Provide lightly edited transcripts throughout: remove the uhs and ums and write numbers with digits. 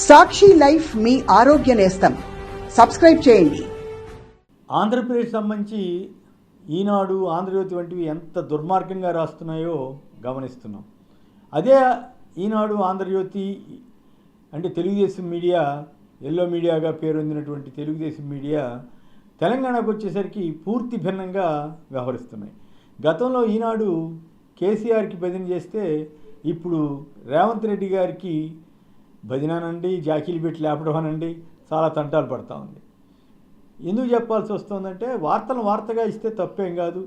సాక్షి life మీ ఆరోగ్య నేస్తం. Subscribe చేయండి. ఆంధ్రప్రదేశ్ సంబంధించి ఈనాడు, ఆంధ్రజ్యోతి వంటివి ఎంత దుర్మార్గంగా రాస్తున్నాయో గమనిస్తున్నాం. అదే ఈనాడు, ఆంధ్రజ్యోతి అంటే తెలుగుదేశం మీడియా, ఎల్లో మీడియాగా పేరొందినటువంటి తెలుగుదేశం మీడియా తెలంగాణకు వచ్చేసరికి పూర్తి భిన్నంగా వ్యవహరిస్తున్నాయి. గతంలో ఈనాడు కేసీఆర్కి భజన చేస్తే ఇప్పుడు రేవంత్ రెడ్డి గారికి భజనానండి, జాకీలు పెట్టి లేపడం అనండి చాలా తంటాలు పడతా ఉంది. ఎందుకు చెప్పాల్సి వస్తుందంటే వార్తలను వార్తగా ఇస్తే తప్పేం కాదు.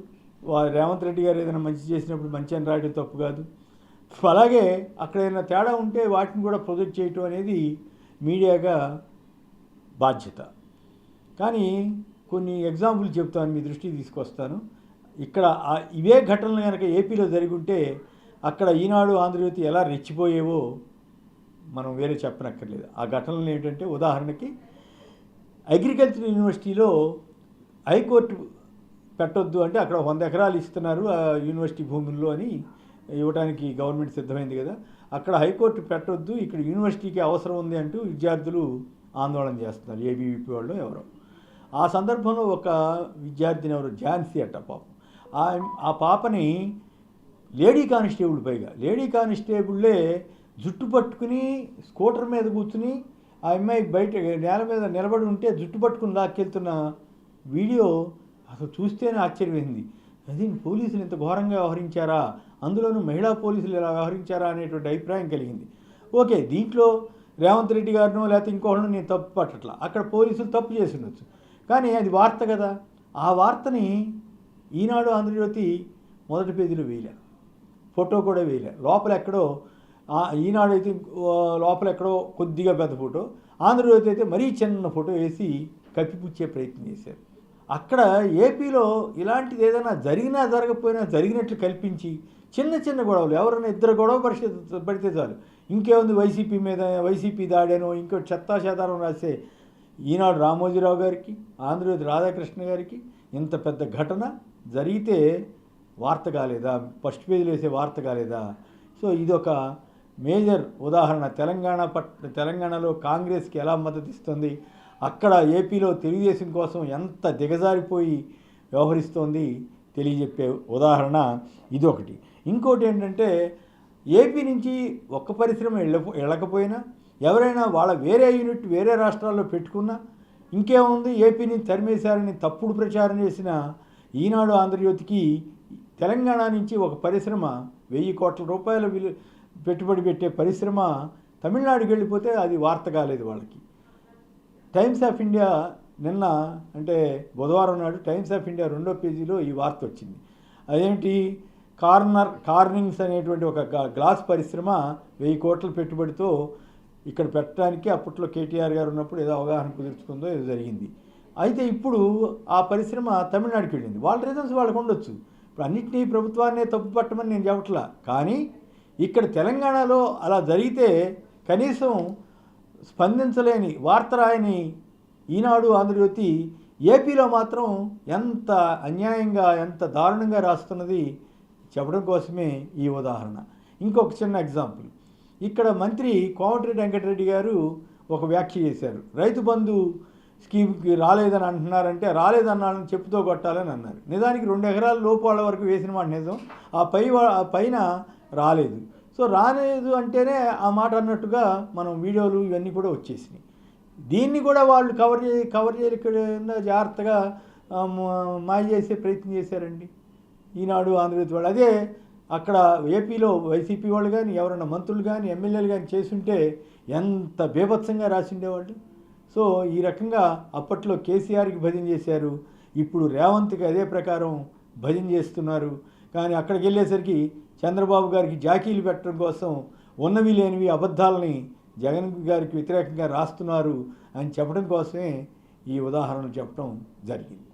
రేవంత్ రెడ్డి గారు ఏదైనా మంచి చేసినప్పుడు మంచి అని రాయడం తప్పు కాదు. అలాగే అక్కడ ఏదైనా తేడా ఉంటే వాటిని కూడా ప్రొజెక్ట్ చేయటం అనేది మీడియాగా బాధ్యత. కానీ కొన్ని ఎగ్జాంపుల్ చెప్తాను, మీ దృష్టికి తీసుకొస్తాను. ఇక్కడ ఇవే ఘటనలు కనుక ఏపీలో జరిగి ఉంటే అక్కడ ఈనాడు, ఆంధ్రజ్యోతి ఎలా రెచ్చిపోయేవో మనం వేరే చెప్పనక్కర్లేదు. ఆ ఘటనలు ఏంటంటే, ఉదాహరణకి అగ్రికల్చర్ యూనివర్సిటీలో హైకోర్టు పెట్టొద్దు అంటే అక్కడ 100 ఎకరాలు ఇస్తున్నారు ఆ యూనివర్సిటీ భూముల్లో అని ఇవ్వడానికి గవర్నమెంట్ సిద్ధమైంది కదా. అక్కడ హైకోర్టు పెట్టొద్దు, ఇక్కడ యూనివర్సిటీకి అవసరం ఉంది అంటూ విద్యార్థులు ఆందోళన చేస్తున్నారు, ఏబీవీపీ వాళ్ళు ఎవరో. ఆ సందర్భంలో ఒక విద్యార్థిని ఎవరు, ఝాన్సీ అట్ట పాపం, ఆ పాపని లేడీ కానిస్టేబుల్, పైగా లేడీ కానిస్టేబుల్లే జుట్టు పట్టుకుని స్కూటర్ మీద కూర్చుని ఆ అమ్మాయి బయట నేల మీద నిలబడి ఉంటే జుట్టు పట్టుకుని లాక్కెళ్తున్న వీడియో అసలు చూస్తేనే ఆశ్చర్యమైంది. అది పోలీసులు ఇంత ఘోరంగా వ్యవహరించారా, అందులోనూ మహిళా పోలీసులు ఇలా వ్యవహరించారా అనేటువంటి అభిప్రాయం కలిగింది. ఓకే, దీంట్లో రేవంత్ రెడ్డి గారినో లేకపోతే ఇంకోళ్ళనో నేను తప్పు పట్టట్లా, అక్కడ పోలీసులు తప్పు చేసి ఉండొచ్చు. కానీ అది వార్త కదా. ఆ వార్తని ఈనాడు, ఆంధ్రజ్యోతి మొదటి పేజీలో వేయలే, ఫోటో కూడా వేయలే. లోపల ఎక్కడో ఈనాడు అయితే లోపల ఎక్కడో కొద్దిగా పెద్ద ఫోటో, ఆంధ్రజ్యోతి అయితే మరీ చిన్న ఫోటో వేసి కప్పిపుచ్చే ప్రయత్నం చేశారు. అక్కడ ఏపీలో ఇలాంటిది ఏదైనా జరిగినా జరగకపోయినా జరిగినట్లు కల్పించి చిన్న చిన్న గొడవలు, ఎవరైనా ఇద్దరు గొడవ పడితే చాలు, ఇంకేముంది వైసీపీ మీద వైసీపీ దాడానో ఇంకో చెత్తా చెదారం రాసే ఈనాడు రామోజీరావు గారికి, ఆంధ్రజ్యోతి రాధాకృష్ణ గారికి ఇంత పెద్ద ఘటన జరిగితే వార్త కాలేదా, ఫస్ట్ పేజీలో వేసే వార్త కాలేదా? సో ఇదొక మేజర్ ఉదాహరణ. తెలంగాణలో కాంగ్రెస్కి ఎలా మద్దతు ఇస్తుంది, అక్కడ ఏపీలో తెలుగుదేశం కోసం ఎంత దిగజారిపోయి వ్యవహరిస్తోంది తెలియజెప్పే ఉదాహరణ ఇదొకటి. ఇంకోటి ఏంటంటే, ఏపీ నుంచి ఒక్క పరిశ్రమ వెళ్ళకపోయినా, ఎవరైనా వాళ్ళ వేరే యూనిట్ వేరే రాష్ట్రాల్లో పెట్టుకున్నా ఇంకేముంది, ఏపీ నుంచి తరిమేశారని తప్పుడు ప్రచారం చేసిన ఈనాడు, ఆంధ్రజ్యోతికి తెలంగాణ నుంచి ఒక పరిశ్రమ 1000 కోట్ల రూపాయల పెట్టుబడి పెట్టే పరిశ్రమ తమిళనాడుకి వెళ్ళిపోతే అది వార్త కాలేదు వాళ్ళకి. టైమ్స్ ఆఫ్ ఇండియా నిన్న అంటే బుధవారం నాడు టైమ్స్ ఆఫ్ ఇండియా 2వ పేజీలో ఈ వార్త వచ్చింది. అదేంటి, కార్నింగ్స్ అనేటువంటి ఒక గ్లాస్ పరిశ్రమ 1000 కోట్ల పెట్టుబడితో ఇక్కడ పెట్టడానికి అప్పట్లో కేటీఆర్ గారు ఉన్నప్పుడు ఏదో అవగాహన కుదుర్చుకుందో ఏదో జరిగింది. అయితే ఇప్పుడు ఆ పరిశ్రమ తమిళనాడుకి వెళ్ళింది. వాళ్ళ రీజన్స్ వాళ్ళకు ఉండొచ్చు. ఇప్పుడు అన్నింటినీ ప్రభుత్వాన్నే తప్పు పట్టమని నేను చెప్పట్లా. కానీ ఇక్కడ తెలంగాణలో అలా జరిగితే కనీసం స్పందించలేని వార్త రాయని ఈనాడు, ఆంధ్రజ్యోతి ఏపీలో మాత్రం ఎంత అన్యాయంగా ఎంత దారుణంగా రాస్తున్నది చెప్పడం కోసమే ఈ ఉదాహరణ. ఇంకొక చిన్న ఎగ్జాంపుల్, ఇక్కడ మంత్రి కోమటిరెడ్డి వెంకటరెడ్డి గారు ఒక వ్యాఖ్య చేశారు. రైతు బంధు స్కీమ్కి రాలేదని అంటున్నారంటే, రాలేదన్నాడని చెప్పుతో కొట్టాలని అన్నారు. నిజానికి 2 ఎకరాల లోపు వాళ్ళ వరకు వేసిన మాట నిజం, ఆ పైన రాలేదు. సో రాలేదు అంటేనే ఆ మాట అన్నట్టుగా మనం వీడియోలు ఇవన్నీ కూడా వచ్చేసినాయి. దీన్ని కూడా వాళ్ళు కవర్ చేయకుండా జాగ్రత్తగా మాయ చేసే ప్రయత్నం చేశారండి ఈనాడు, ఆంధ్రజ్యోతి వాళ్ళు. అదే అక్కడ ఏపీలో వైసీపీ వాళ్ళు కానీ ఎవరైనా మంత్రులు కానీ ఎమ్మెల్యేలు కానీ చేస్తుంటే ఎంత బీభత్సంగా రాసిండేవాళ్ళు. సో ఈ రకంగా అప్పట్లో కేసీఆర్కి భజన చేశారు, ఇప్పుడు రేవంత్కి అదే ప్రకారం భజన చేస్తున్నారు. కానీ అక్కడికి వెళ్ళేసరికి చంద్రబాబు గారికి జాకీలు పెట్టడం కోసం ఉన్నవి లేనివి అబద్ధాలని జగన్ గారికి వ్యతిరేకంగా రాస్తున్నారు అని చెప్పడం కోసమే ఈ ఉదాహరణలు చెప్పడం జరిగింది.